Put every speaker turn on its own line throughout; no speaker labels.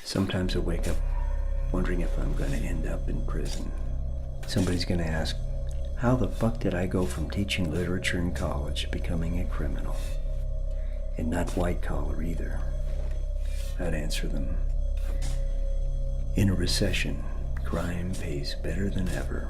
Sometimes I wake up wondering if I'm gonna end up in prison. Somebody's gonna ask, how the fuck did I go from teaching literature in college to becoming a criminal? And not white collar either. I'd answer them. In a recession, crime pays better than ever.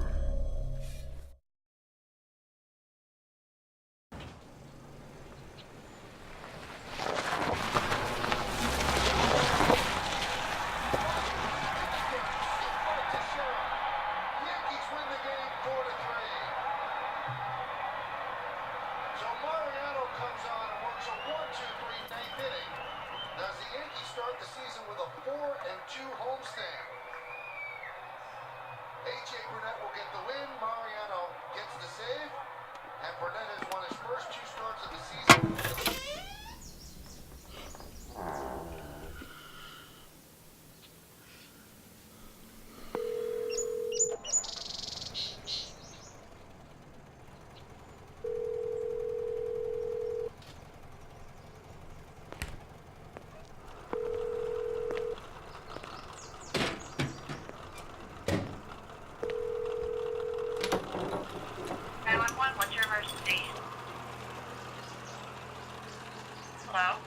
Hello?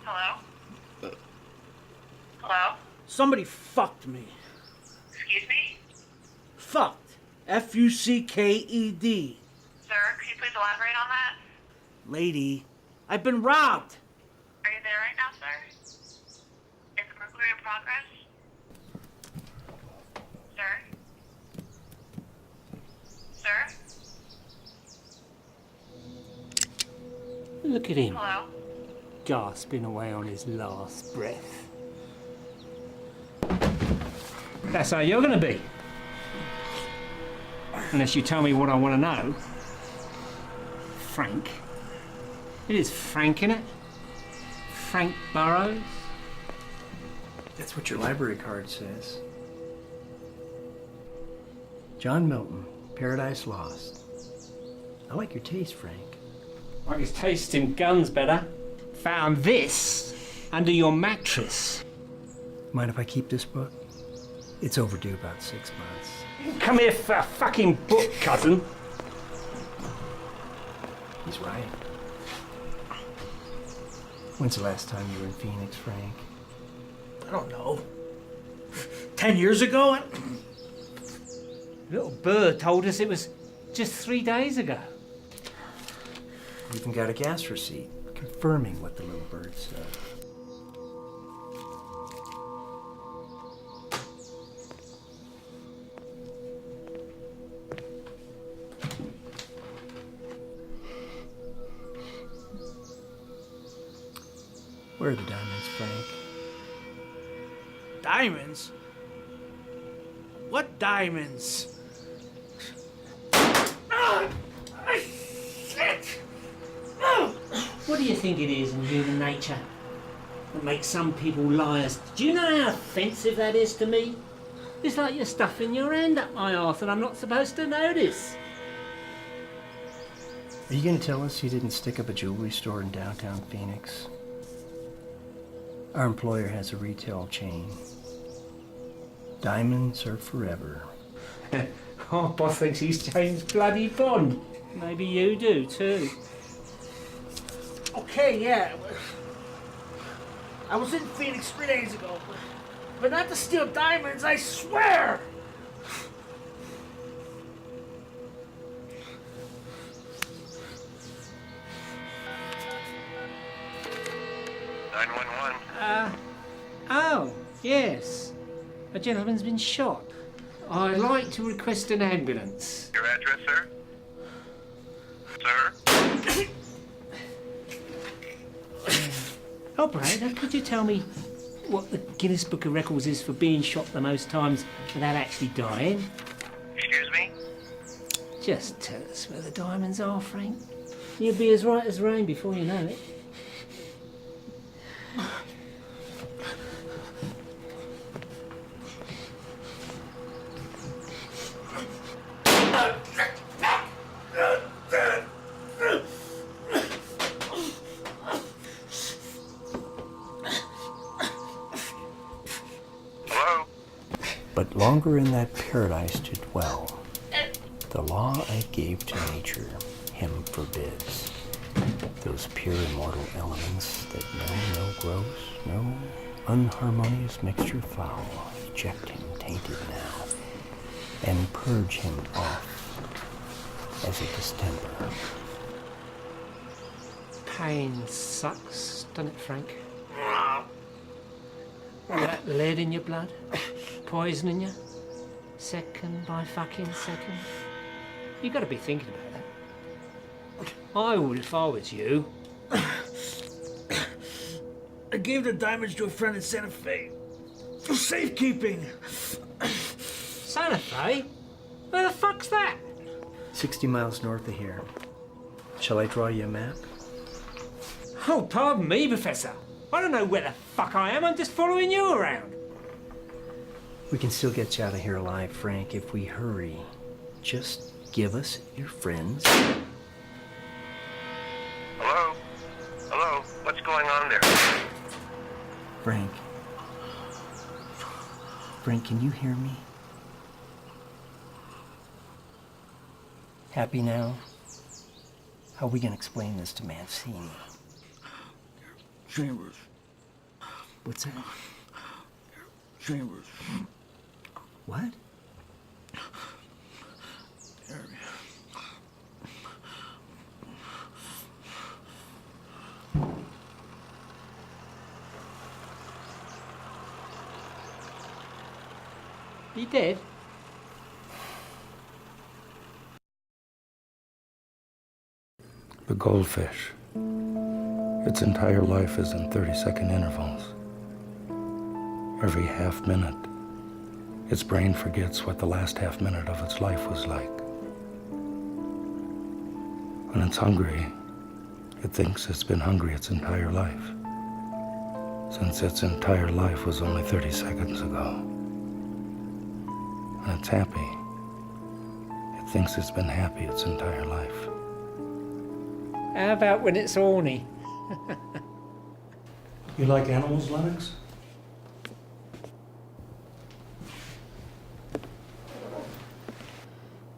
Hello? Hello?
Somebody fucked me.
Excuse me?
Fucked. F-U-C-K-E-D.
Sir, could you please elaborate on that?
Lady, I've been robbed.
Are you there right now, sir? Is the burglary in progress? Sir? Sir?
Look at him,
Hello?
gasping away on his last breath. That's how you're gonna be. Unless you tell me what I want to know. Frank. It is Frank, innit? Frank Burrows.
That's what your library card says. John Milton, Paradise Lost. I like your taste, Frank.
Like his taste in guns better. Found this under your mattress.
Mind if I keep this book? It's overdue about 6 months.
Come here for a fucking book, cousin.
He's right. When's the last time you were in Phoenix, Frank?
I don't know. 10 years ago? Little bird told us it was just 3 days ago.
You even got a gas receipt confirming what the little bird said. Where are the diamonds, Frank?
Diamonds? What diamonds? What do you think it is in human nature that makes some people liars? Do you know how offensive that is to me? It's like you're stuffing your hand up my arse and I'm not supposed to notice.
Are you going to tell us you didn't stick up a jewelry store in downtown Phoenix? Our employer has a retail chain. Diamonds are forever.
Our boss thinks he's James bloody Bond. Maybe you do too. Okay, yeah. I was in Phoenix 3 days ago, but not to steal diamonds, I swear! Oh, yes. A gentleman's been shot. I'd like to request an ambulance.
Your address, sir? Sir?
Operator, could you tell me what the Guinness Book of Records is for being shot the most times without actually dying?
Excuse me?
Just tell us where the diamonds are, Frank. You'll be as right as rain before you know it.
but longer in that paradise to dwell. The law I gave to nature, him forbids. Those pure immortal elements that know no gross, no unharmonious mixture foul, eject him tainted now, and purge him off as a distemper.
Pain sucks, doesn't it, Frank? That lead in your blood, poisoning you, second by fucking second. You got to be thinking about that. I would if I was you.
I gave the diamonds to a friend in Santa Fe. For safekeeping.
Santa Fe? Where the fuck's that?
60 miles north of here. Shall I draw you a map?
Oh, pardon me, Professor. I don't know where the fuck I am. I'm just following you around.
We can still get you out of here alive, Frank, if we hurry. Just give us your friends.
Hello? Hello? What's going on there?
Frank. Frank, can you hear me? Happy now? How are we gonna explain this to Mancini?
Chambers.
What's that?
Chambers.
What?
You dead?
The goldfish. Its entire life is in 30-second intervals. Every half minute, its brain forgets what the last half minute of its life was like. When it's hungry, it thinks it's been hungry its entire life, since its entire life was only 30 seconds ago. When it's happy, it thinks it's been happy its entire life.
How about when it's horny?
You like animals, Lennox?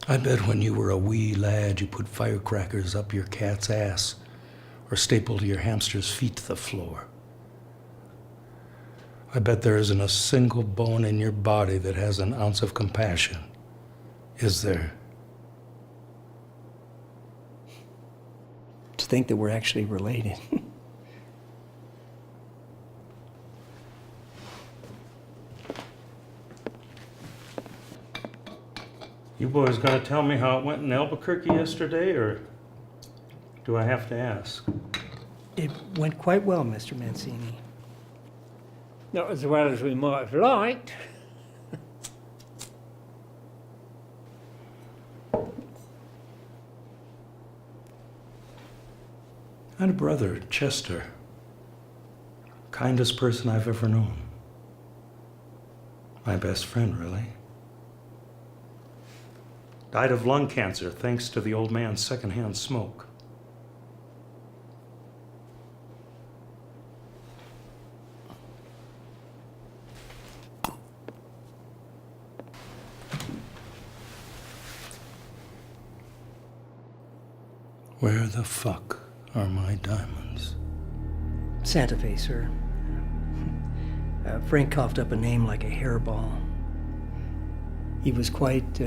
I bet when you were a wee lad, you put firecrackers up your cat's ass or stapled your hamster's feet to the floor. I bet there isn't a single bone in your body that has an ounce of compassion. Is there?
To think that we're actually related.
You boys gonna tell me how it went in Albuquerque yesterday, or do I have to ask?
It went quite well, Mr. Mancini.
Not as well as we might have liked.
I had a brother, Chester. Kindest person I've ever known. My best friend, really. Died of lung cancer thanks to the old man's secondhand smoke. Where the fuck are my diamonds?
Santa Fe, sir. Frank coughed up a name like a hairball. He was quite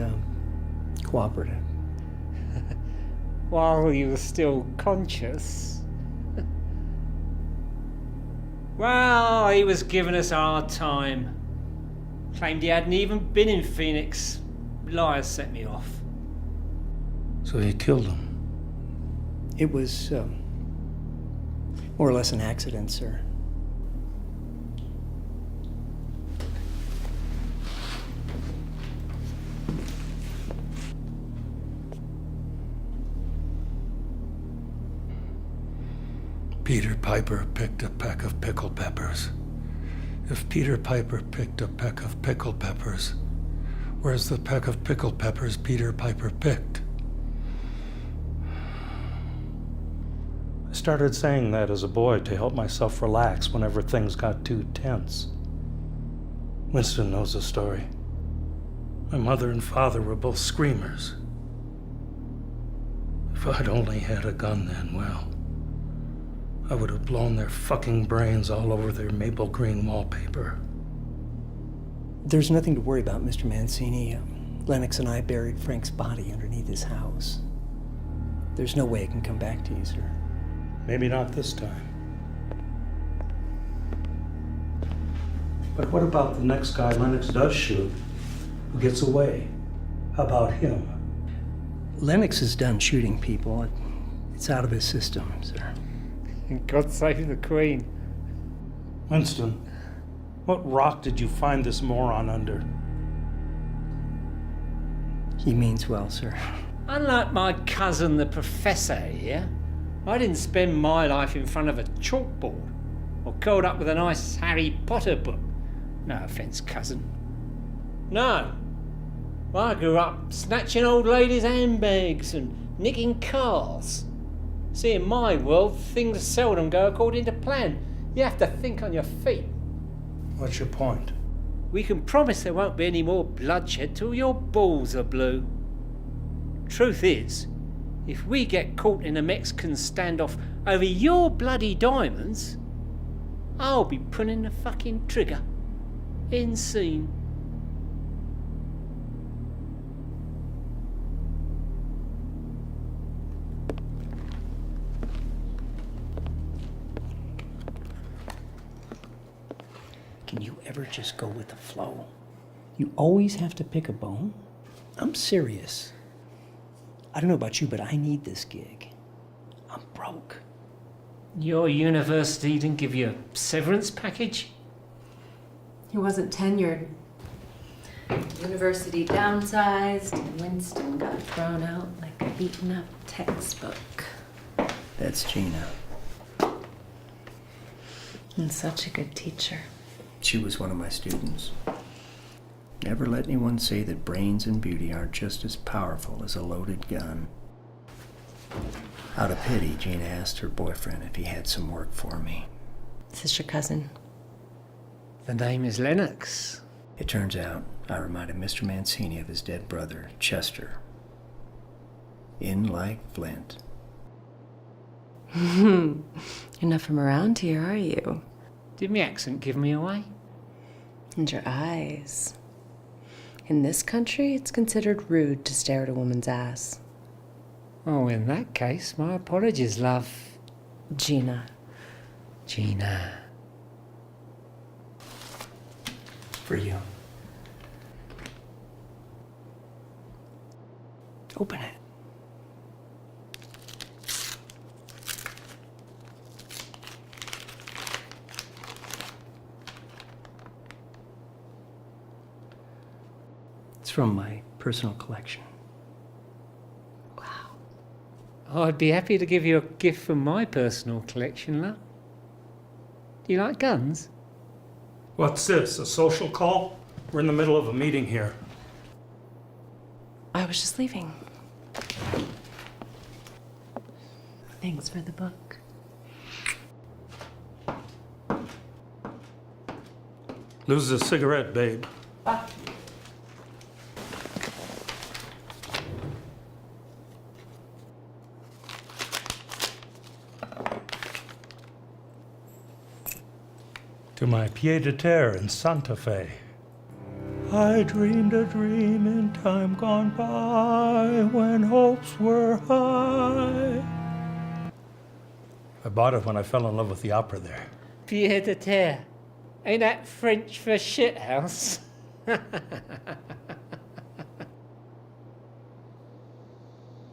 cooperative.
While he was still conscious. Well, he was giving us our time. Claimed he hadn't even been in Phoenix. Liars set me off.
So you killed him?
It was more or less an accident, sir.
Peter Piper picked a peck of pickled peppers. If Peter Piper picked a peck of pickled peppers, where's the peck of pickled peppers Peter Piper picked? I started saying that as a boy to help myself relax whenever things got too tense. Winston knows the story. My mother and father were both screamers. If I'd only had a gun then, well, I would have blown their fucking brains all over their maple green wallpaper.
There's nothing to worry about, Mr. Mancini. Lennox and I buried Frank's body underneath his house. There's no way it can come back to you, sir.
Maybe not this time. But what about the next guy Lennox does shoot, who gets away? How about him?
Lennox is done shooting people. It's out of his system, sir.
And God save the Queen.
Winston, what rock did you find this moron under?
He means well, sir.
Unlike my cousin, the professor here, I didn't spend my life in front of a chalkboard or curled up with a nice Harry Potter book. No offence, cousin. No. I grew up snatching old ladies' handbags and nicking cars. See, in my world, things seldom go according to plan. You have to think on your feet.
What's your point?
We can promise there won't be any more bloodshed till your balls are blue. Truth is, if we get caught in a Mexican standoff over your bloody diamonds, I'll be pulling the fucking trigger. End scene.
Can you ever just go with the flow? You always have to pick a bone? I'm serious. I don't know about you, but I need this gig. I'm broke.
Your university didn't give you a severance package?
He wasn't tenured. University downsized, and Winston got thrown out like a beaten up textbook.
That's Gina.
And such a good teacher.
She was one of my students. Never let anyone say that brains and beauty aren't just as powerful as a loaded gun. Out of pity, Gina asked her boyfriend if he had some work for me.
Is this your cousin?
The name is Lennox.
It turns out I reminded Mr. Mancini of his dead brother, Chester. In like flint.
You're not from around here, are you?
Did my accent give me away?
And your eyes. In this country, it's considered rude to stare at a woman's ass.
Oh, in that case, my apologies, love.
Gina.
Gina.
For you. Open it. It's from my personal collection.
Wow.
I'd be happy to give you a gift from my personal collection, love. Do you like guns?
What's this, a social call? We're in the middle of a meeting here.
I was just leaving. Thanks for the book.
Lose a cigarette, babe. To my pied-à-terre in Santa Fe. I dreamed a dream in time gone by when hopes were high. I bought it when I fell in love with the opera there.
Pied-à-terre. Ain't that French for shithouse?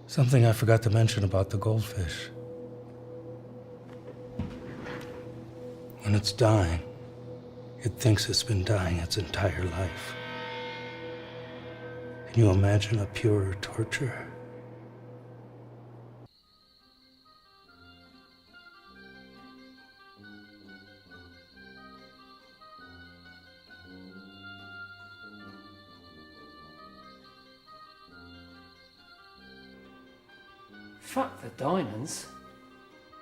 Something I forgot to mention about the goldfish. When it's dying, it thinks it's been dying its entire life. Can you imagine a purer torture?
Fuck the diamonds.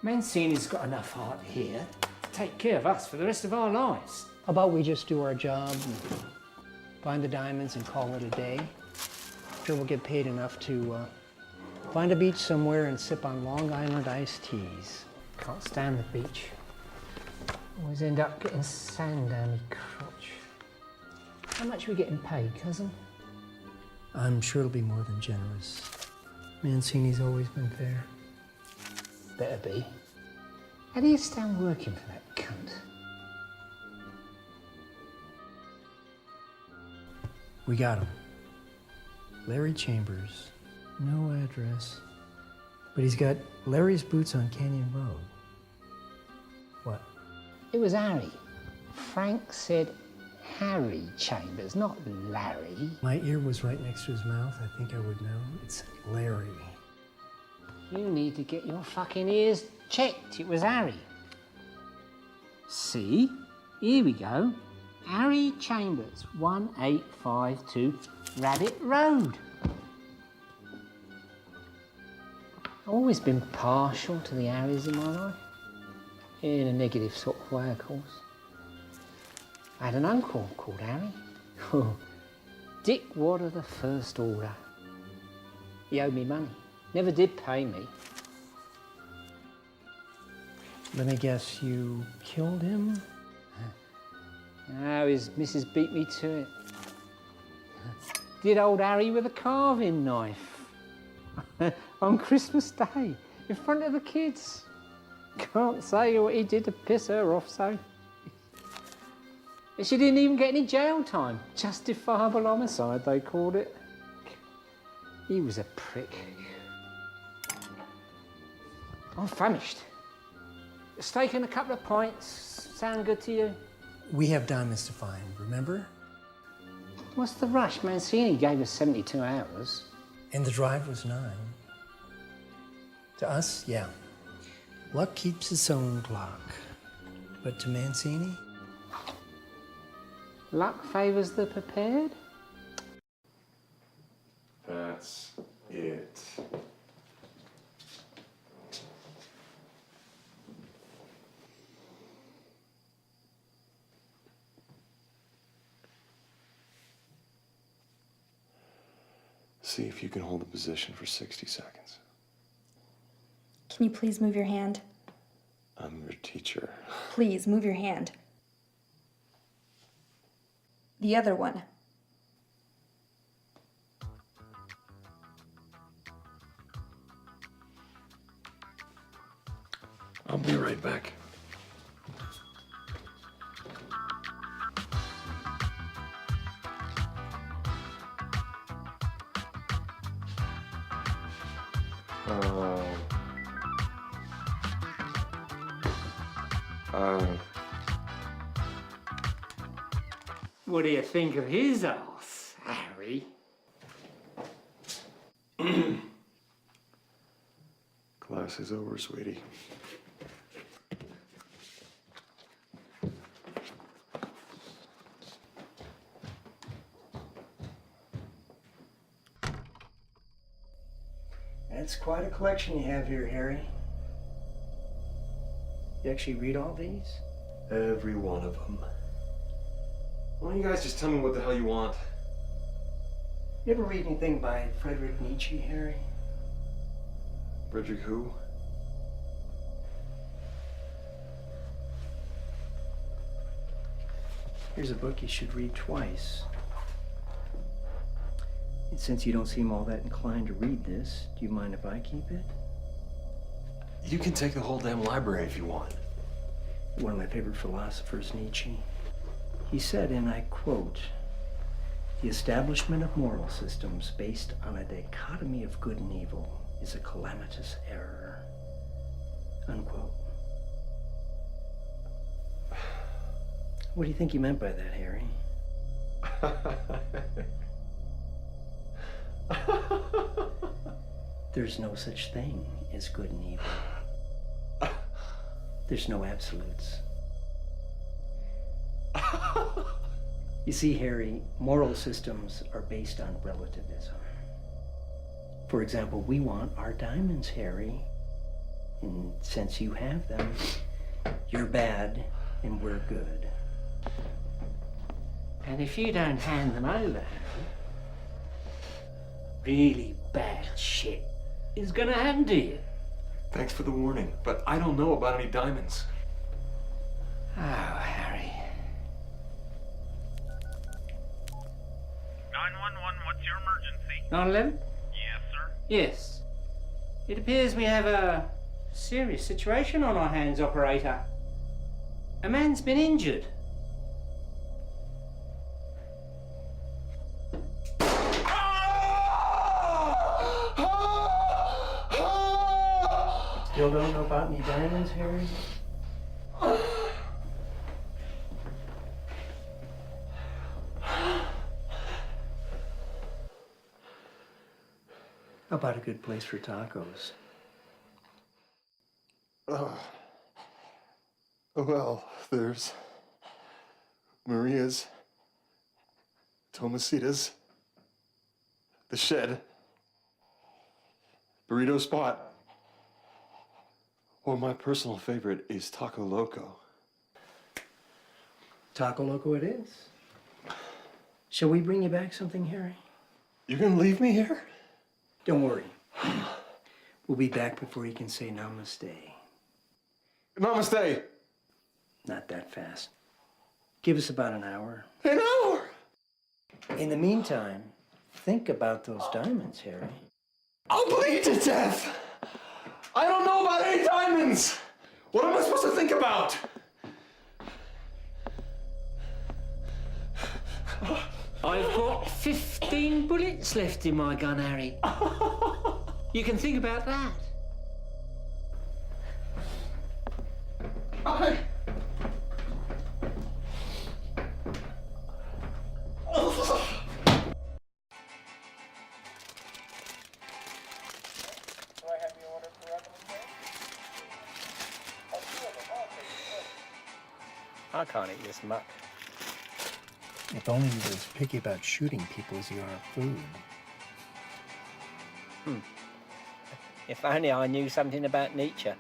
Mancini's got enough heart here to take care of us for the rest of our lives.
How about we just do our job
find the diamonds and call it a day. Sure we'll get paid enough to find a beach somewhere and sip on Long Island iced teas. Can't stand the beach. Always end up getting sand down my crotch. How much are we getting paid, cousin?
I'm sure it'll be more than generous. Mancini's always been fair.
Better be. How do you stand working for that cunt?
We got him. Larry Chambers. No address. But he's got Larry's boots on Canyon Road. What?
It was Harry. Frank said Harry Chambers, not Larry.
My ear was right next to his mouth. I think I would know. It's Larry.
You need to get your fucking ears checked. It was Harry. See? Here we go. Harry Chambers, 1852 Rabbit Road. I've always been partial to the Harrys in my life. In a negative sort of way, of course. I had an uncle called Harry. Dick Wad of the First Order. He owed me money. Never did pay me.
Let me guess, you killed him?
Now his missus beat me to it. Did old Harry with a carving knife. On Christmas Day, in front of the kids. Can't say what he did to piss her off so. She didn't even get any jail time. Justifiable homicide, they called it. He was a prick. I'm famished. A steak and a couple of pints sound good to you?
We have diamonds to find, remember?
What's the rush? Mancini gave us 72 hours.
And the drive was 9. To us, yeah. Luck keeps its own clock. But to Mancini?
Luck favours the prepared?
That's it. See if you can hold a position for 60 seconds.
Can you please move your hand?
I'm your teacher.
Please move your hand. The other one.
I'll be right back.
What do you think of his ass, Harry?
Class is over, sweetie.
That's quite a collection you have here, Harry. You actually read all these?
Every one of them. Why don't you guys just tell me what the hell you want?
You ever read anything by Friedrich Nietzsche, Harry?
Frederick who?
Here's a book you should read twice. And since you don't seem all that inclined to read this, do you mind if I keep it?
You can take the whole damn library if you want.
One of my favorite philosophers, Nietzsche. He said, and I quote, "The establishment of moral systems based on a dichotomy of good and evil is a calamitous error." Unquote. What do you think he meant by that, Harry? There's no such thing as good and evil. There's no absolutes. You see, Harry, moral systems are based on relativism. For example, we want our diamonds, Harry. And since you have them, you're bad and we're good.
And if you don't hand them over, really bad shit is gonna happen to you.
Thanks for the warning, but I don't know about any diamonds.
Oh, Harry.
911, what's your emergency?
911?
Yes, sir.
Yes. It appears we have a serious situation on our hands, operator. A man's been injured.
Still don't know about any diamonds, Harry? How about a good place for tacos?
Well, there's Maria's, Tomasita's, the Shed, Burrito Spot, or my personal favorite is Taco Loco.
Taco Loco it is. Shall we bring you back something, Harry?
You gonna leave me here?
Don't worry. We'll be back before you can say namaste.
Namaste.
Not that fast. Give us about an hour.
An hour?
In the meantime, think about those diamonds, Harry.
I'll bleed to death. I don't know about any diamonds. What am I supposed to think about?
I've got 15 bullets left in my gun, Harry. You can think about that.
I can't eat this muck. If only you were as picky about shooting people as you are food.
If only I knew something about Nietzsche.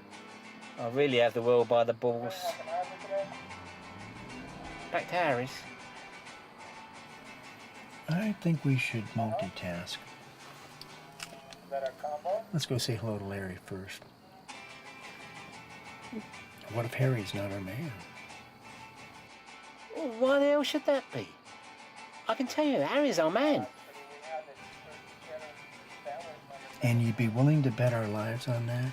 I really have the world by the balls. Back to Harry's.
I think we should multitask. Let's go say hello to Larry first. What if Harry's not our man?
Why the hell should that be? I can tell you, Harry's our man.
And you'd be willing to bet our lives on that?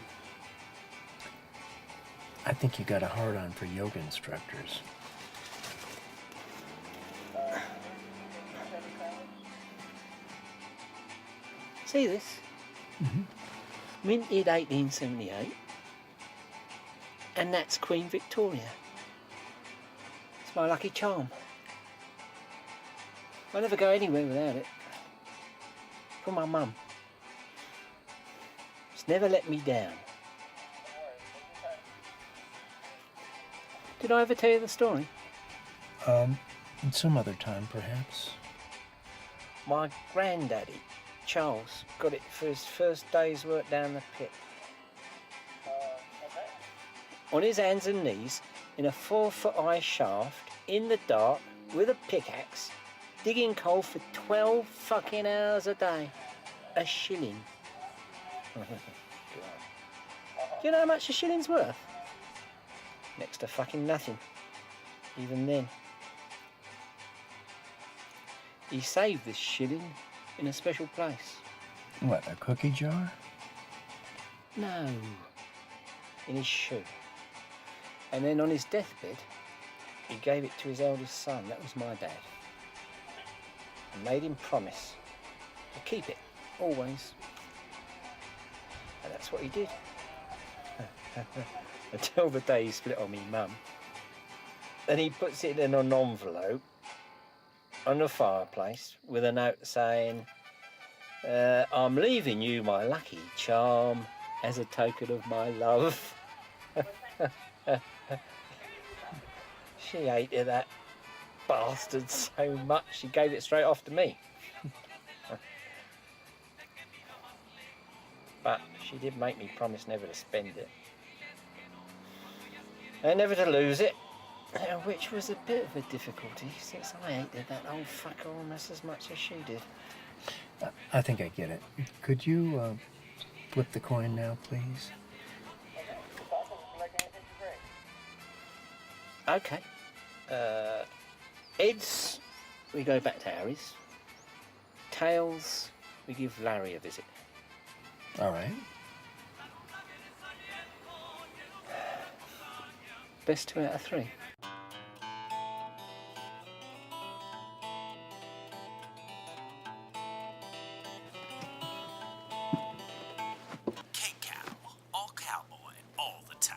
I think you got a hard-on for yoga instructors.
See this? Minted 1878. And that's Queen Victoria. It's my lucky charm. I'll never go anywhere without it. From my mum. It's never let me down. Did I ever tell you the story?
Some other time, perhaps.
My granddaddy, Charles, got it for his first day's work down the pit. On his hands and knees, in a 4-foot high shaft, in the dark, with a pickaxe, digging coal for 12 fucking hours a day. A shilling. Do you know how much a shilling's worth? Next to fucking nothing. Even then. He saved this shilling in a special place.
What, a cookie jar?
No. In his shoe. And then on his deathbed, he gave it to his eldest son, that was my dad. And made him promise to keep it, always. And that's what he did. Until the day he split on me mum. Then he puts it in an envelope on the fireplace with a note saying, I'm leaving you my lucky charm as a token of my love. She hated that bastard so much she gave it straight off to me. But she did make me promise never to spend it. And never to lose it. Which was a bit of a difficulty since I hated that old fucker almost as much as she did.
I think I get it. Could you flip the coin now, please?
Okay. Heads, we go back to Harry's. Tails, we give Larry a visit.
All right.
Best 2 out of 3.
K-Cow, all cowboy, all the time.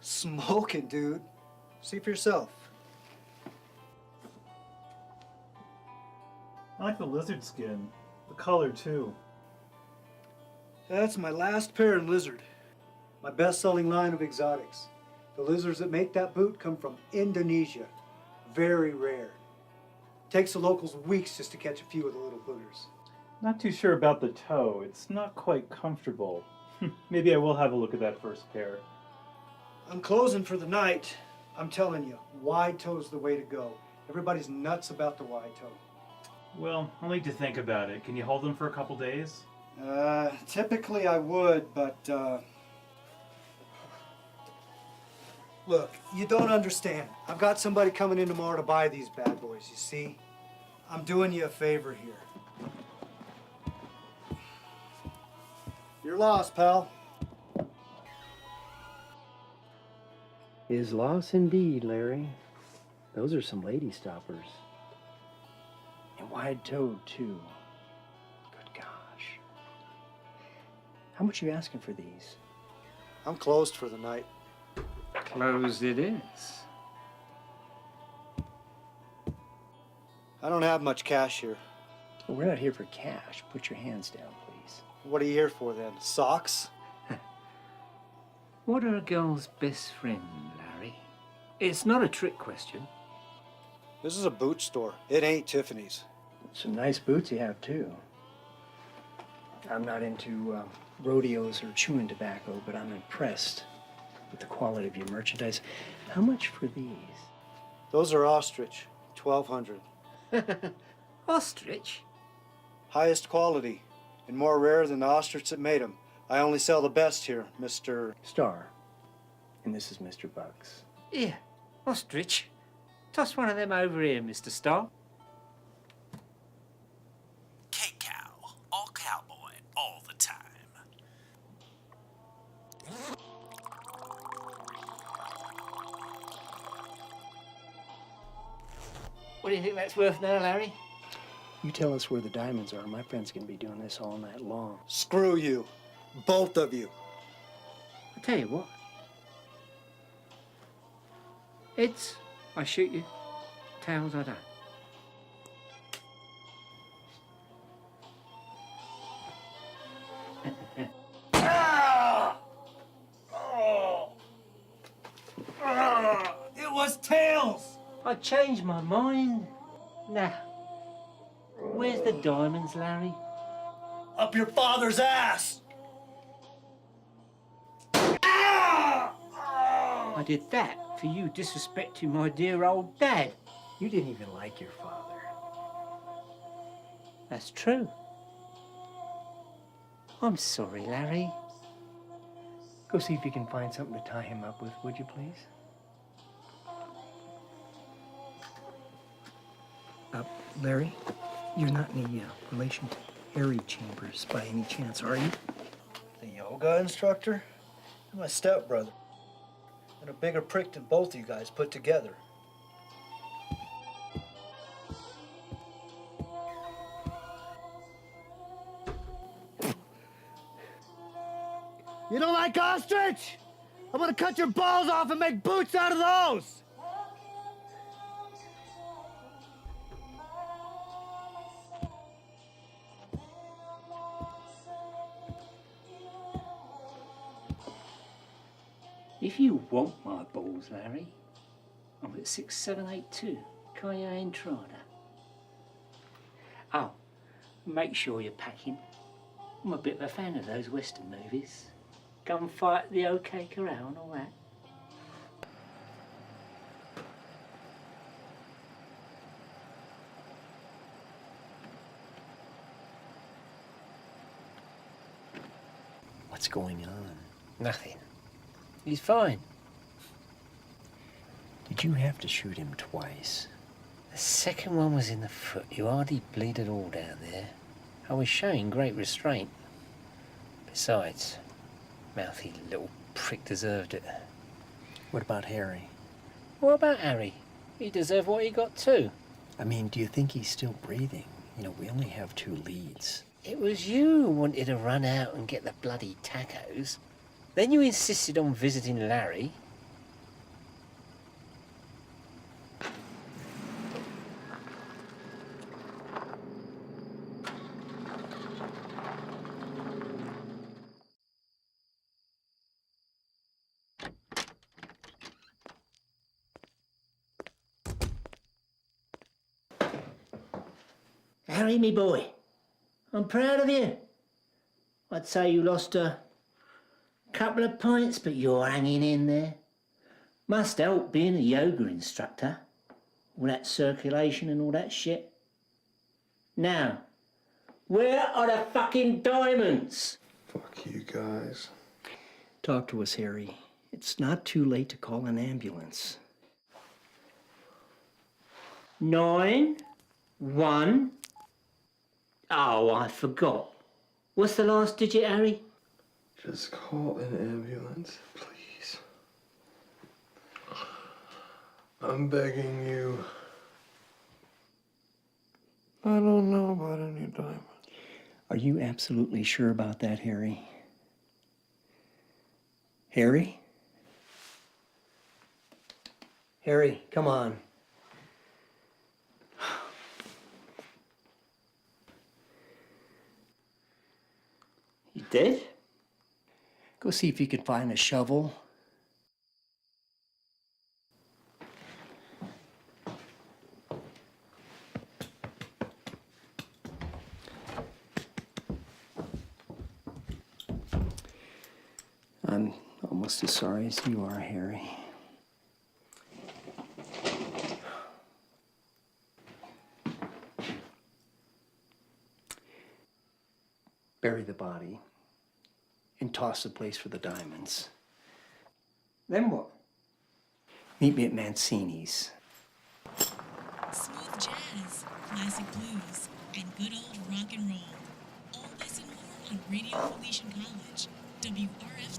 Smoking, dude. See for yourself.
I like the lizard skin. The color, too.
That's my last pair in lizard. My best-selling line of exotics. The lizards that make that boot come from Indonesia. Very rare. Takes the locals weeks just to catch a few of the little booters.
Not too sure about the toe. It's not quite comfortable. Maybe I will have a look at that first pair.
I'm closing for the night. I'm telling you, wide toe's the way to go. Everybody's nuts about the wide toe.
Well, I'll need to think about it. Can you hold them for a couple days?
Typically I would, but, Look, you don't understand. I've got somebody coming in tomorrow to buy these bad boys, you see? I'm doing you a favor here. You're lost, pal.
Is loss indeed, Larry. Those are some lady stoppers. And wide-toed, too. Good gosh. How much are you asking for these?
I'm closed for the night.
Closed it is.
I don't have much cash here.
Well, we're not here for cash. Put your hands down, please.
What are you here for then? Socks?
What are a girl's best friend, Larry? It's not a trick question.
This is a boot store. It ain't Tiffany's.
Some nice boots you have, too. I'm not into rodeos or chewing tobacco, but I'm impressed with the quality of your merchandise. How much for these?
Those are ostrich. 1,200.
Ostrich?
Highest quality, and more rare than the ostrich that made them. I only sell the best here, Mr.
Star. And this is Mr. Bucks.
Here, ostrich. Toss one of them over here, Mr. Starr.
K-Cow, all cowboy, all the time.
What do you think that's worth now, Larry?
You tell us where the diamonds are. My friend's gonna be doing this all night long.
Screw you. Both of you.
I'll tell you what. Heads, I shoot you. Tails, I don't.
It was tails!
I changed my mind. Now, where's the diamonds, Larry?
Up your father's ass!
I did that for you disrespecting my dear old dad.
You didn't even like your father.
That's true. I'm sorry, Larry.
Go see if you can find something to tie him up with, would you please? Larry, you're not any relation to Harry Chambers by any chance, are you?
The yoga instructor? And my stepbrother. And a bigger prick than both of you guys put together.
You don't like ostrich? I'm gonna cut your balls off and make boots out of those!
If you want my balls, Larry, I'm at 6782 Calle Entrada. Oh, make sure you're packing. I'm a bit of a fan of those Western movies. Gunfight, the OK Corral and all that.
What's going on?
Nothing. He's fine.
Did you have to shoot him twice?
The second one was in the foot. You hardly bleed at all down there. I was showing great restraint. Besides, mouthy little prick deserved it.
What about Harry?
What about Harry? He deserved what he got too.
I mean, do you think he's still breathing? You know, we only have 2 leads.
It was you who wanted to run out and get the bloody tacos. Then you insisted on visiting Larry.
Harry, me boy, I'm proud of you. I'd say you lost a couple of pints, but you're hanging in there. Must help being a yoga instructor. All that circulation and all that shit. Now, where are the fucking diamonds?
Fuck you guys.
Talk to us, Harry. It's not too late to call an ambulance.
9, 1. Oh, I forgot. What's the last digit, Harry?
Just call an ambulance, please. I'm begging you. I don't know about any diamonds.
Are you absolutely sure about that, Harry? Harry? Harry, come on.
You dead?
Go see if you can find a shovel. I'm almost as sorry as you are, Harry. Bury the body and toss the place for the diamonds.
Then what?
Meet me at Mancini's.
Smooth jazz, classic blues, and good old rock and roll. All this and more on Radio Felician College, WRF.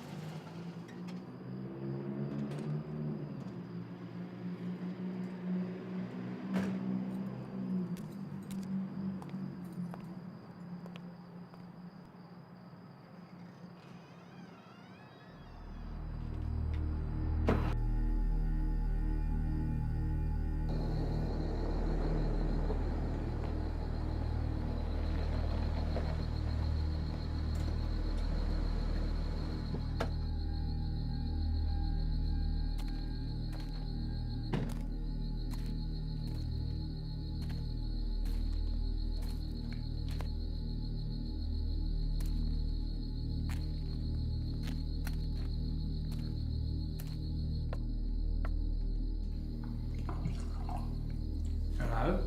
Hello?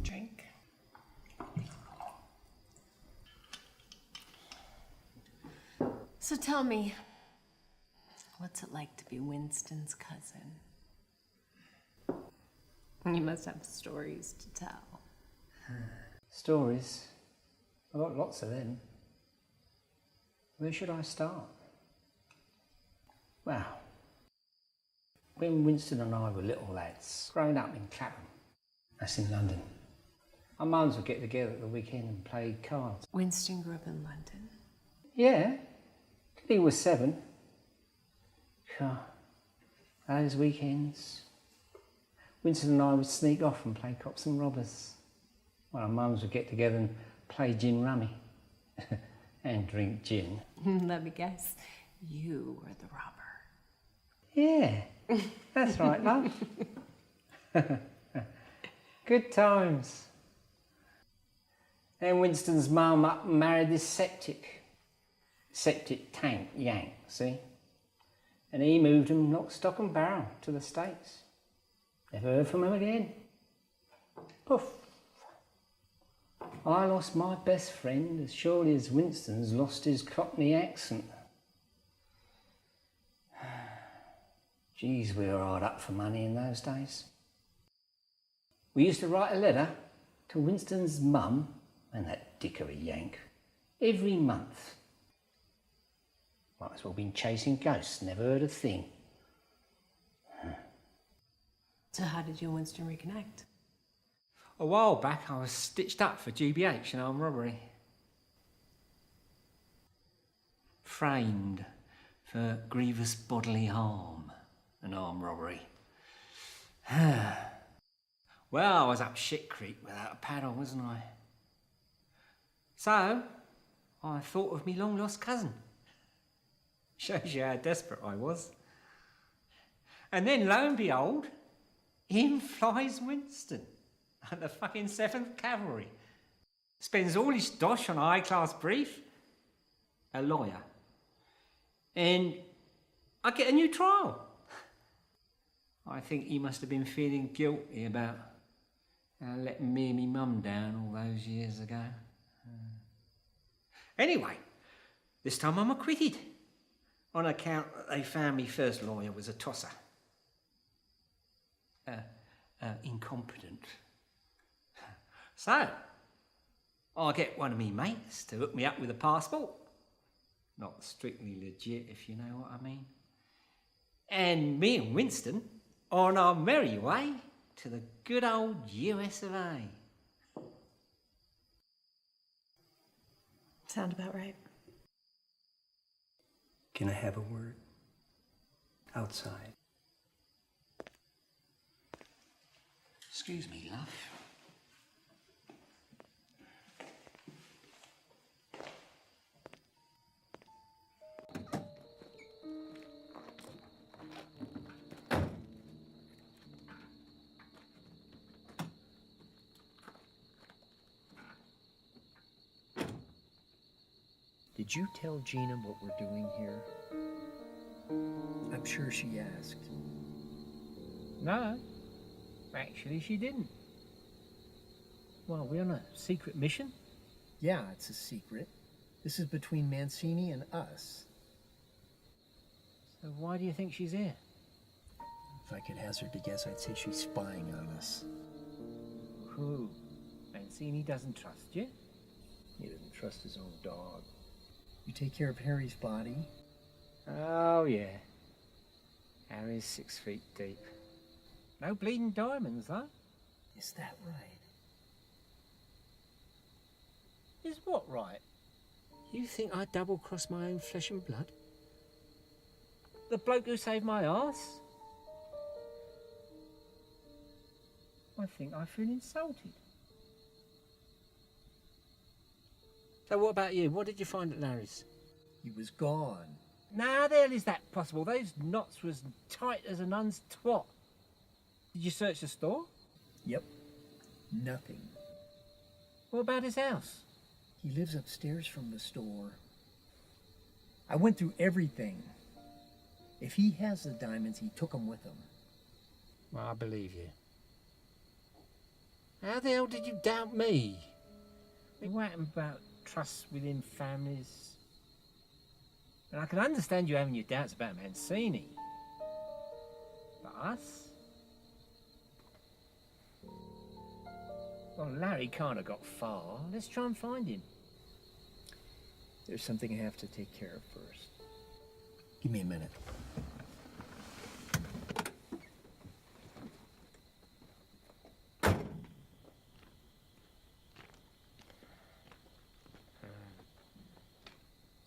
Drink. So tell me, what's it like to be Winston's cousin? You must have stories to tell.
Stories? I've got lots of them. Where should I start? Well, when Winston and I were little lads, growing up in Clapham, that's in London, our mums would get together at the weekend and play cards.
Winston grew up in London.
Yeah, till he was 7. Sure. Those weekends, Winston and I would sneak off and play cops and robbers. Well, our mums would get together and play gin rummy and drink gin.
Let me guess, you were the robber.
Yeah, that's right, love. Good times. Then Winston's mum up and married this septic tank yank, see? And he moved him lock, stock and barrel to the States. Never heard from him again. Poof. I lost my best friend as surely as Winston's lost his Cockney accent. Geez, we were hard up for money in those days. We used to write a letter to Winston's mum and that dick of a yank every month. Might as well been chasing ghosts, never heard a thing.
So how did you and Winston reconnect?
A while back I was stitched up for GBH and armed robbery. Framed for grievous bodily harm and armed robbery. Well, I was up shit creek without a paddle, wasn't I? So, I thought of me long lost cousin. Shows you how desperate I was. And then, lo and behold, in flies Winston at the fucking 7th Cavalry. Spends all his dosh on a high-class brief. A lawyer. And I get a new trial. I think he must have been feeling guilty about letting me and me mum down all those years ago. Anyway, this time I'm acquitted. On account that they found me first lawyer was a tosser. Incompetent. So, I get one of me mates to hook me up with a passport. Not strictly legit, if you know what I mean. And me and Winston on our merry way to the good old US of A.
Sound about right.
Can I have a word? Outside.
Excuse me, love.
Did you tell Gina what we're doing here? I'm sure she asked.
No, actually she didn't. Well, we're on a secret mission?
Yeah, it's a secret. This is between Mancini and us.
So why do you think she's here?
If I could hazard to guess, I'd say she's spying on us.
Who? Mancini doesn't trust you?
He doesn't trust his own dog. You take care of Harry's body?
Oh, yeah. Harry's 6 feet deep. No bleeding diamonds, though.
Is that right?
Is what right?
You think I double-cross my own flesh and blood?
The bloke who saved my arse? I think I feel insulted.
So what about you? What did you find at Larry's?
He was gone.
Now, the hell is that possible? Those knots was tight as a nun's twat. Did you search the store?
Yep. Nothing.
What about his house?
He lives upstairs from the store. I went through everything. If he has the diamonds, he took them with him.
Well, I believe you. How the hell did you doubt me?
What happened about trust within families? And I can understand you having your doubts about Mancini. But us? Well, Larry can't have got far. Let's try and find him.
There's something I have to take care of first. Give me a minute.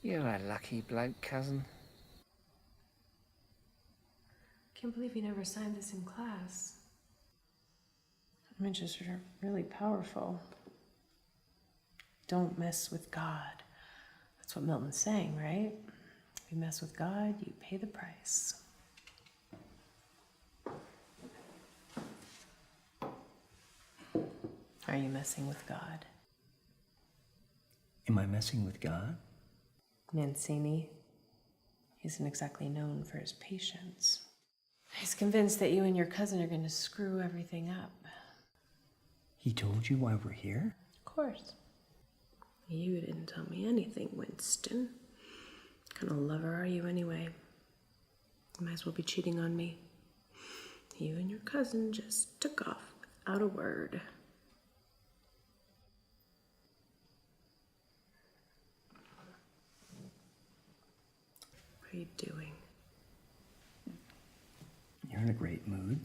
You're a lucky bloke, cousin.
Can't believe you never signed this in class. Images are really powerful. Don't mess with God. That's what Milton's saying, right? If you mess with God, you pay the price. Are you messing with God?
Am I messing with God?
Mancini isn't exactly known for his patience. He's convinced that you and your cousin are going to screw everything up.
He told you why we're here?
Of course. You didn't tell me anything, Winston. What kind of lover are you anyway? You might as well be cheating on me. You and your cousin just took off without a word. What are you doing?
You're in a great mood.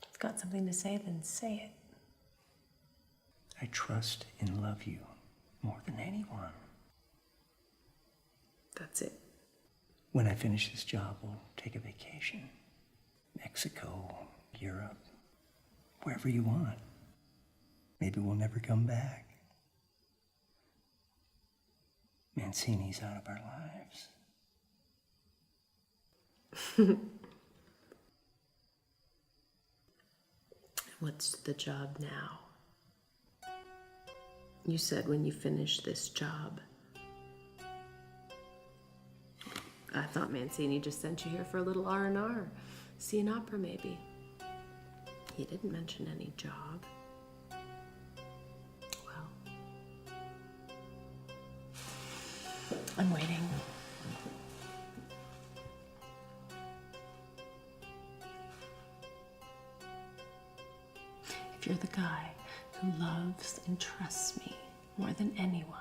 If you've got something to say, then say it.
I trust and love you more than anyone.
That's it.
When I finish this job, we'll take a vacation. Mexico, Europe, wherever you want. Maybe we'll never come back. Mancini's out of our lives.
What's the job now? You said when you finish this job. I thought Mancini just sent you here for a little R&R. See an opera, maybe. He didn't mention any job. Well, I'm waiting. If you're the guy who loves and trusts me more than anyone,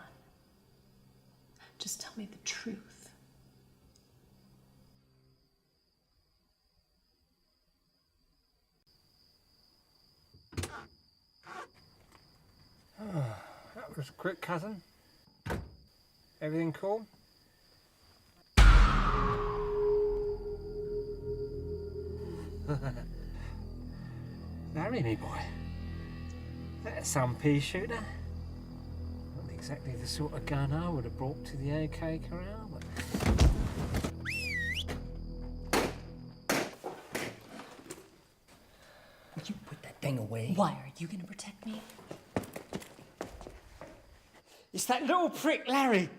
just tell me the truth.
That was quick, cousin. Everything cool? Larry, me boy. That's some pea shooter. Not exactly the sort of gun I would have brought to the AK corral, but...
Would you put that thing away?
Why are you gonna protect me?
It's that little prick, Larry!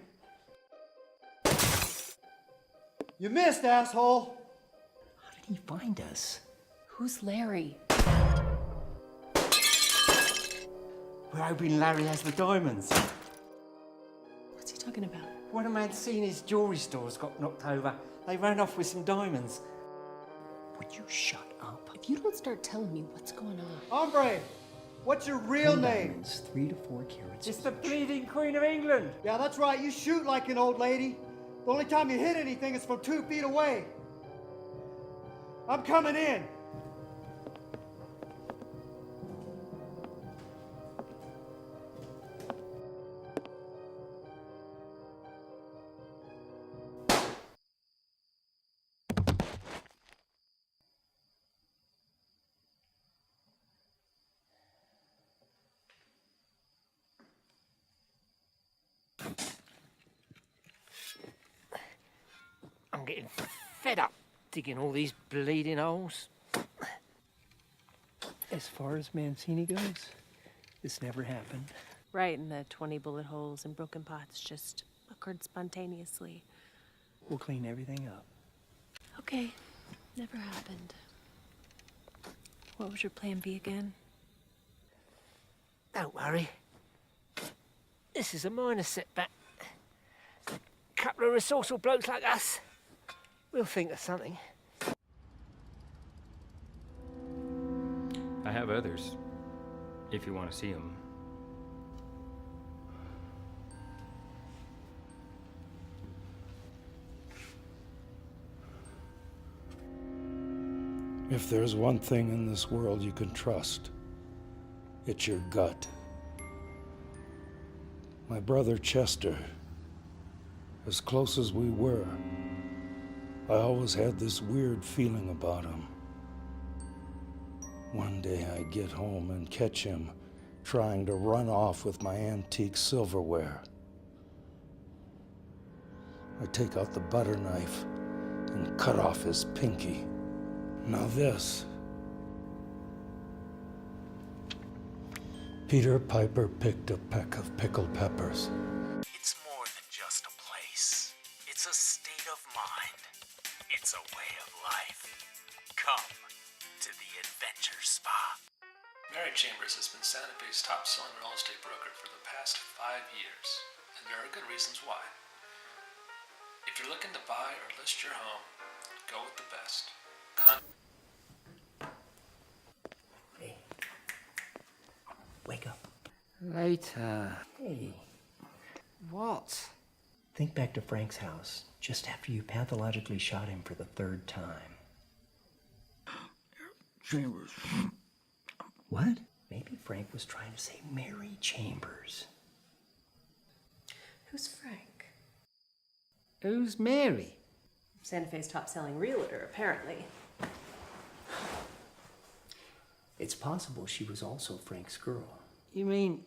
You missed, asshole!
How did he find us?
Who's Larry?
We're hoping Larry has the diamonds.
What's he talking about?
One of Mancini's jewellery stores got knocked over. They ran off with some diamonds.
Would you shut up?
If you don't start telling me what's going on...
Hombre, what's your real name?
Diamonds, 3 to 4 carats.
It's the bleeding Queen of England.
Yeah, that's right. You shoot like an old lady. The only time you hit anything is from 2 feet away. I'm coming in.
I'm getting fed up digging all these bleeding holes.
As far as Mancini goes, this never happened.
Right, and the 20 bullet holes and broken pots just occurred spontaneously.
We'll clean everything up.
Okay, never happened. What was your plan B again?
Don't worry. This is a minor setback. A couple of resourceful blokes like us. We'll think of something.
I have others, if you want to see them.
If there's one thing in this world you can trust, it's your gut. My brother Chester, as close as we were, I always had this weird feeling about him. One day I get home and catch him trying to run off with my antique silverware. I take out the butter knife and cut off his pinky. Now this Peter Piper picked a peck of pickled peppers.
It's more than just a place. It's a state of mind. It's a way of life. Come to the Adventure Spa.
Mary Chambers has been Santa Fe's top-selling real estate broker for the past 5 years, and there are good reasons why. If you're looking to buy or list your home, go with the best.
Hey. Wake up.
Later.
Hey.
What?
Think back to Frank's house, just after you pathologically shot him for the 3rd time.
Chambers.
What? Maybe Frank was trying to say Mary Chambers.
Who's Frank?
Who's Mary?
Santa Fe's top-selling realtor, apparently.
It's possible she was also Frank's girl.
You mean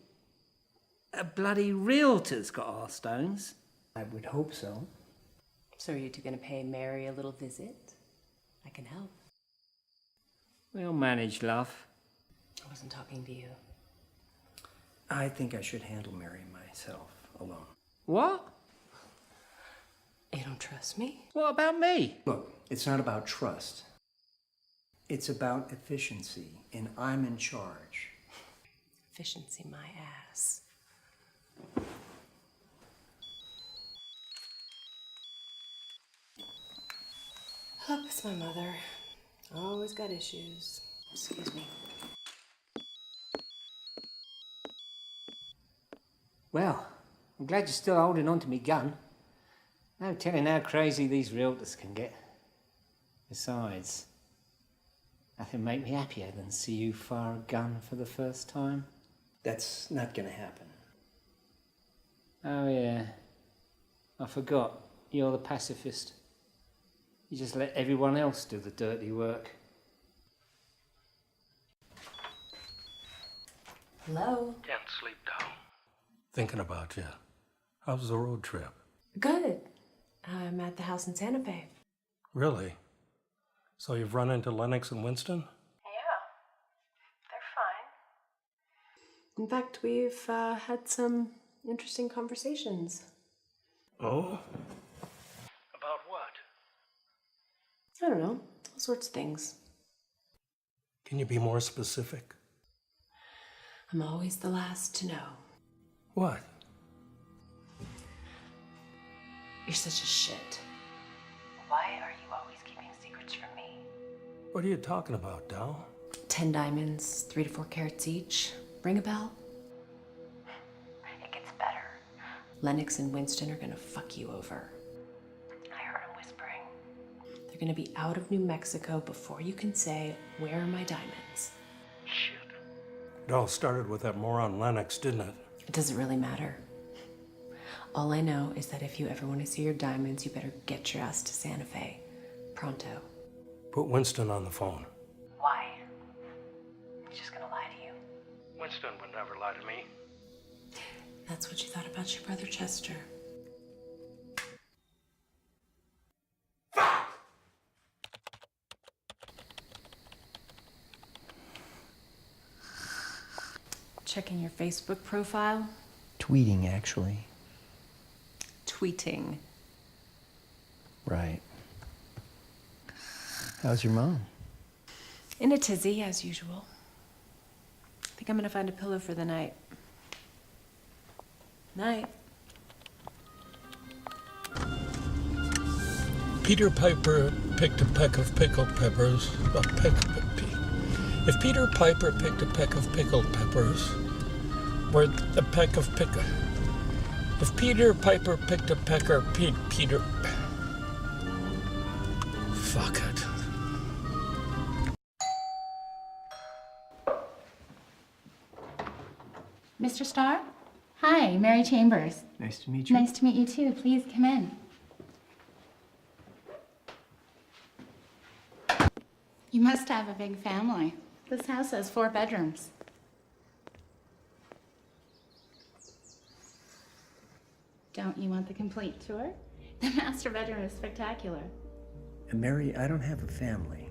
a bloody realtor's got our stones?
I would hope so.
So are you two gonna pay Mary a little visit? I can help.
We'll manage, love.
I wasn't talking to you.
I think I should handle Mary myself, alone.
What?
You don't trust me?
What about me?
Look, it's not about trust. It's about efficiency, and I'm in charge.
Efficiency, my ass. Up is my mother. Always got issues. Excuse me.
Well, I'm glad you're still holding on to me gun. No telling how crazy these realtors can get. Besides, nothing make me happier than see you fire a gun for the first time.
That's not gonna happen.
Oh yeah, I forgot. You're the pacifist. You just let everyone else do the dirty work.
Hello?
Can't sleep down. Thinking about you. How's the road trip?
Good. I'm at the house in Santa Fe.
Really? So you've run into Lennox and Winston?
Yeah. They're fine. In fact, we've had some interesting conversations.
Oh? About what?
I don't know. All sorts of things.
Can you be more specific?
I'm always the last to know.
What?
You're such a shit. Why are you always keeping secrets from me?
What are you talking about, Dal?
10 diamonds, 3 to 4 carats each. Ring a bell? It gets better. Lennox and Winston are gonna fuck you over. I heard him whispering. They're gonna be out of New Mexico before you can say, "Where are my diamonds?"
Shit. It all started with that moron Lennox, didn't it?
It doesn't really matter. All I know is that if you ever want to see your diamonds, you better get your ass to Santa Fe. Pronto.
Put Winston on the phone.
Why? He's just gonna lie to you.
Winston would never lie to me.
That's what you thought about your brother Chester. Checking your Facebook profile?
Tweeting, actually.
Tweeting.
Right. How's your mom?
In a tizzy, as usual. Think I'm gonna find a pillow for the night. Night.
Peter Piper picked a peck of pickled peppers. If Peter Piper picked a peck of pickled peppers, where a peck of pickle. If Peter Piper picked a pecker, Peter. Fuck it.
Mr. Starr? Hi, Mary Chambers.
Nice to meet you.
Nice to meet you too. Please come in. You must have a big family. This house has 4 bedrooms. Don't you want the complete tour? The master bedroom is spectacular.
And Mary, I don't have a family,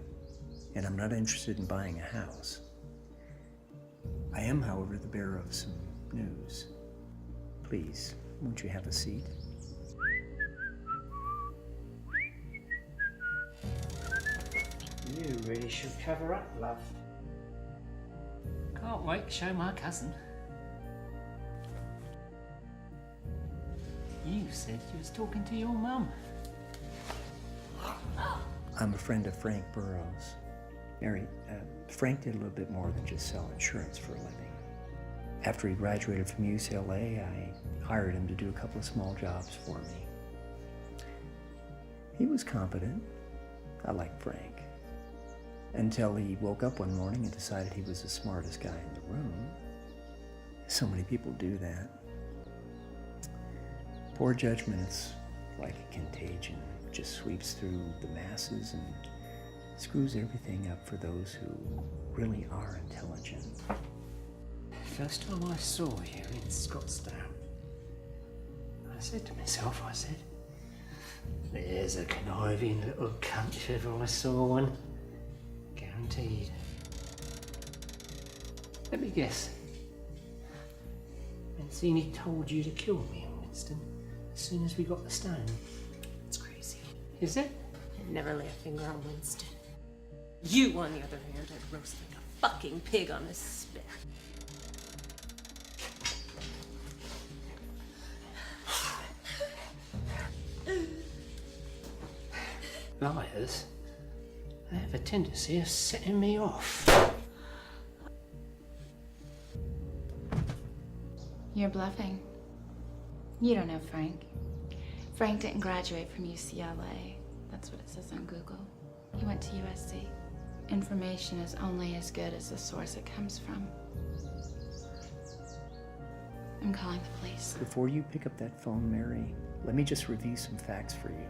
and I'm not interested in buying a house. I am, however, the bearer of some news. Please, won't you have a seat?
You really should cover up, love. Can't wait to show my cousin. You said you was talking to your mum.
I'm a friend of Frank Burroughs. Mary, Frank did a little bit more than just sell insurance for a living. After he graduated from UCLA, I hired him to do a couple of small jobs for me. He was competent. I liked Frank. Until he woke up one morning and decided he was the smartest guy in the room. So many people do that. Poor judgment, it's like a contagion. It just sweeps through the masses and screws everything up for those who really are intelligent.
First time I saw you in Scottsdale, I said to myself, there's a conniving little cunt if ever I saw one. Guaranteed. Let me guess. Mancini told you to kill me, Winston, as soon as we got the stone.
It's crazy.
Is it?
I'd never lay a finger on Winston. You, on the other hand, I'd roast like a fucking pig on a spit.
Liars, they have a tendency of setting me off.
You're bluffing. You don't know Frank. Frank didn't graduate from UCLA. That's what it says on Google. He went to USC. Information is only as good as the source it comes from. I'm calling the police.
Before you pick up that phone, Mary, let me just review some facts for you.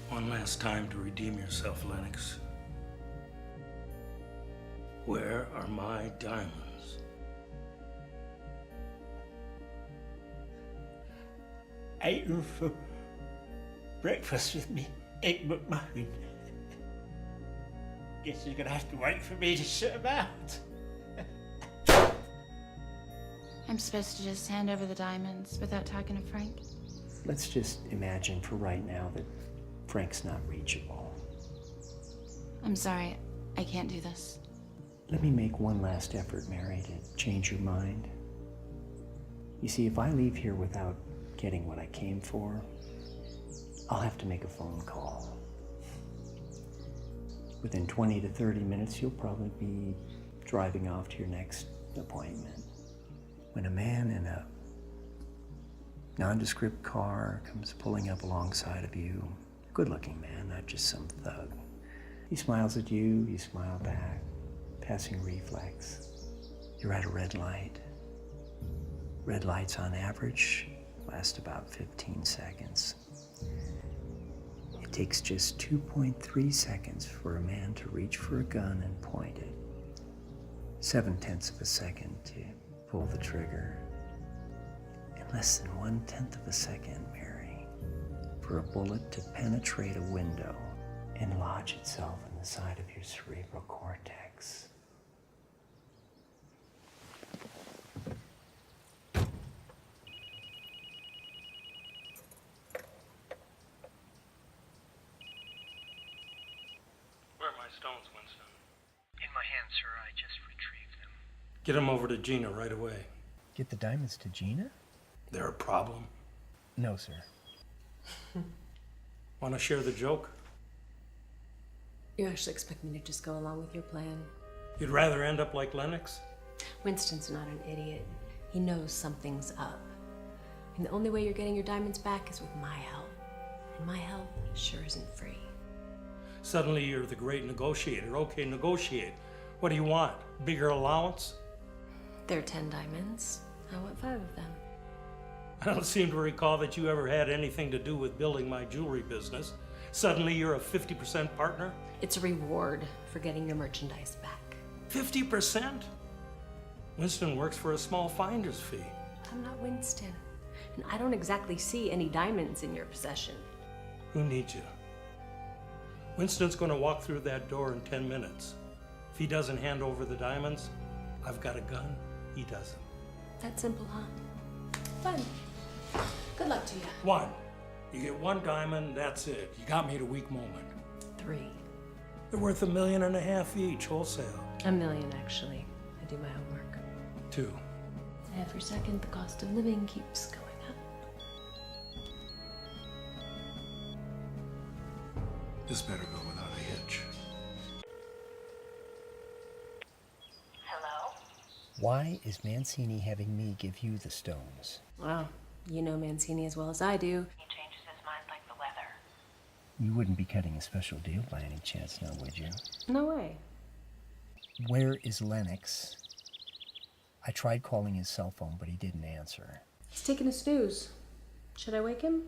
One last time to redeem yourself, Lennox. Where are my diamonds?
Ate them for breakfast with me, Egg McMuffin. Guess you're gonna have to wait for me to shut them out.
I'm supposed to just hand over the diamonds without talking to Frank?
Let's just imagine for right now that Frank's not reachable.
I'm sorry, I can't do this.
Let me make one last effort, Mary, to change your mind. You see, if I leave here without getting what I came for, I'll have to make a phone call. Within 20 to 30 minutes, you'll probably be driving off to your next appointment. When a man in a nondescript car comes pulling up alongside of you, good-looking man, not just some thug. He smiles at you, you smile back, passing reflex. You're at a red light. Red lights on average last about 15 seconds. It takes just 2.3 seconds for a man to reach for a gun and point it. 0.7 of a second to pull the trigger. And less than 1/10 of a second, Mary, for a bullet to penetrate a window and lodge itself in the side of your cerebral cortex.
Where are my stones, Winston?
In my hand, sir. I just retrieved them.
Get them over to Gina right away.
Get the diamonds to Gina?
They're a problem.
No, sir.
Want to share the joke?
You actually expect me to just go along with your plan?
You'd rather end up like Lennox?
Winston's not an idiot. He knows something's up. And the only way you're getting your diamonds back is with my help. And my help sure isn't free.
Suddenly you're the great negotiator. Okay, negotiate. What do you want? Bigger allowance?
There are 10 diamonds. I want 5 of them.
I don't seem to recall that you ever had anything to do with building my jewelry business. Suddenly you're a 50% partner?
It's a reward for getting your merchandise back.
50%? Winston works for a small finder's fee.
I'm not Winston. And I don't exactly see any diamonds in your possession.
Who needs you? Winston's gonna walk through that door in 10 minutes. If he doesn't hand over the diamonds, I've got a gun, he doesn't.
That simple, huh? Fun. Good luck to you.
1. You get 1 diamond, that's it. You got me at a weak moment.
3.
They're worth $1.5 million each, wholesale.
$1 million, actually. I do my homework.
2.
Every second, the cost of living keeps going up.
This better go without a hitch.
Hello?
Why is Mancini having me give you the stones?
Well, you know Mancini as well as I do.
He changes his mind like the weather.
You wouldn't be cutting a special deal by any chance now, would you?
No way.
Where is Lennox? I tried calling his cell phone, but he didn't answer.
He's taking a snooze. Should I wake him?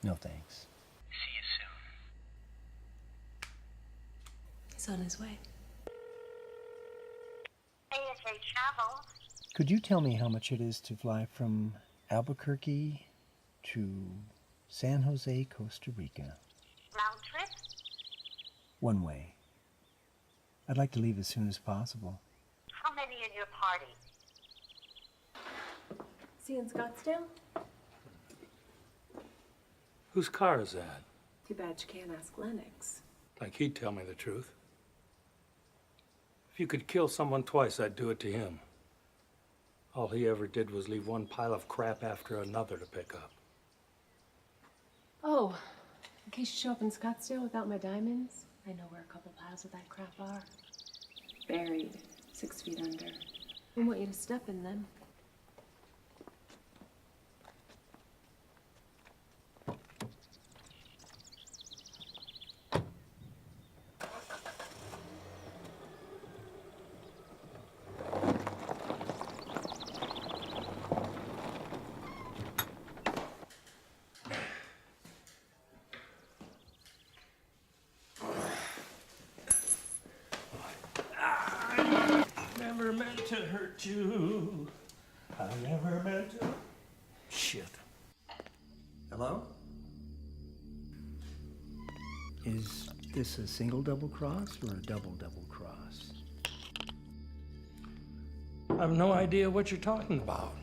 No thanks.
See you soon.
He's on his way.
ASA Travel.
Could you tell me how much it is to fly from Albuquerque to San Jose, Costa Rica?
Round trip?
One way. I'd like to leave as soon as possible.
How many in your party?
Is he in Scottsdale?
Whose car is that?
Too bad you can't ask Lennox.
Like he'd tell me the truth. If you could kill someone twice, I'd do it to him. All he ever did was leave one pile of crap after another to pick up.
Oh, in case you show up in Scottsdale without my diamonds, I know where a couple piles of that crap are. Buried 6 feet under. I want you to step in them.
Never meant to hurt you. I never meant to. Shit.
Hello? Is this a single double cross or a double cross?
I have no idea what you're talking about.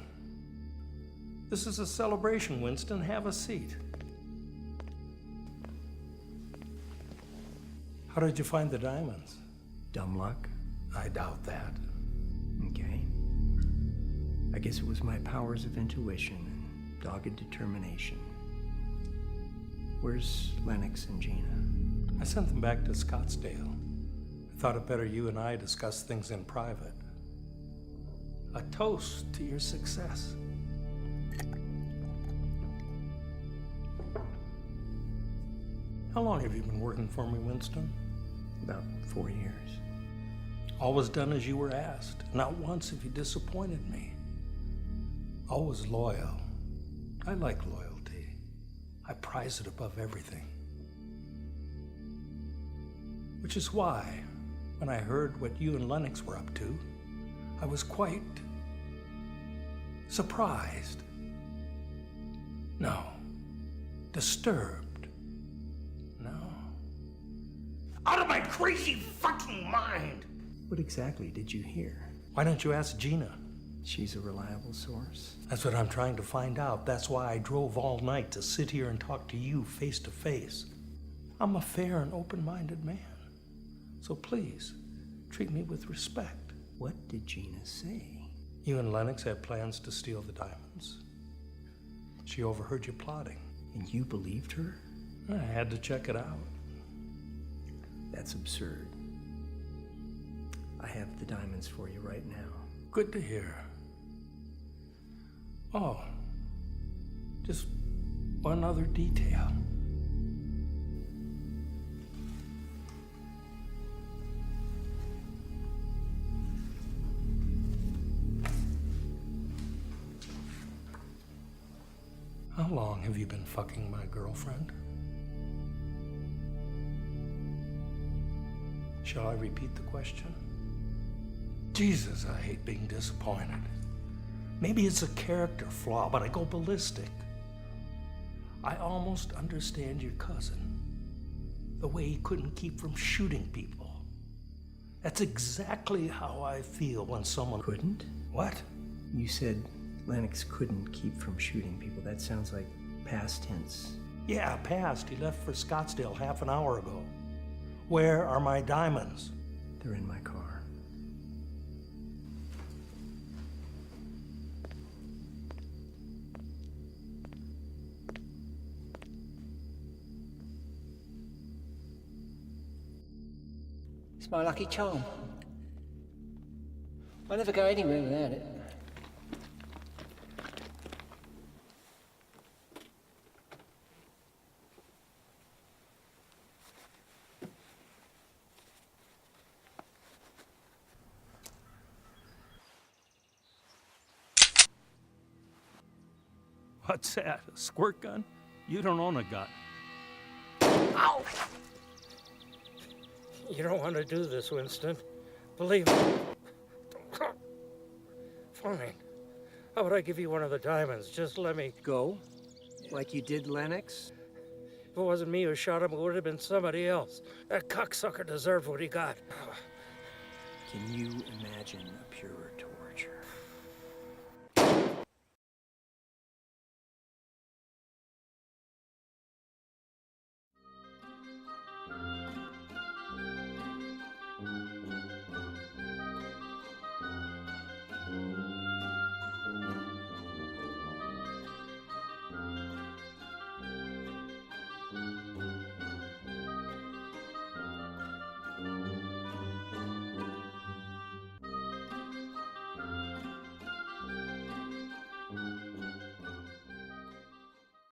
This is a celebration, Winston. Have a seat. How did you find the diamonds?
Dumb luck?
I doubt that.
Okay. I guess it was my powers of intuition and dogged determination. Where's Lennox and Gina?
I sent them back to Scottsdale. I thought it better you and I discuss things in private. A toast to your success. How long have you been working for me, Winston?
About 4 years.
Always done as you were asked. Not once have you disappointed me. Always loyal. I like loyalty. I prize it above everything. Which is why, when I heard what you and Lennox were up to, I was quite surprised. No. Disturbed. No. Out of my crazy fucking mind!
What exactly did you hear?
Why don't you ask Gina?
She's a reliable source.
That's what I'm trying to find out. That's why I drove all night to sit here and talk to you face to face. I'm a fair and open-minded man. So please, treat me with respect.
What did Gina say?
You and Lennox had plans to steal the diamonds. She overheard you plotting.
And you believed her?
I had to check it out.
That's absurd. I have the diamonds for you right now.
Good to hear. Oh, just one other detail. How long have you been fucking my girlfriend? Shall I repeat the question? Jesus, I hate being disappointed. Maybe it's a character flaw, but I go ballistic. I almost understand your cousin. The way he couldn't keep from shooting people. That's exactly how I feel when someone...
Couldn't?
What?
You said Lennox couldn't keep from shooting people. That sounds like past tense.
Yeah, past. He left for Scottsdale half an hour ago. Where are my diamonds?
They're in my car.
It's my lucky charm. I never go anywhere without it.
What's that? A squirt gun? You don't own a gun.
Ow! You don't want to do this, Winston. Believe me. Fine. How about I give you one of the diamonds? Just let me
go. Like you did Lennox?
If it wasn't me who shot him, it would have been somebody else. That cocksucker deserved what he got.
Can you imagine a purer torture?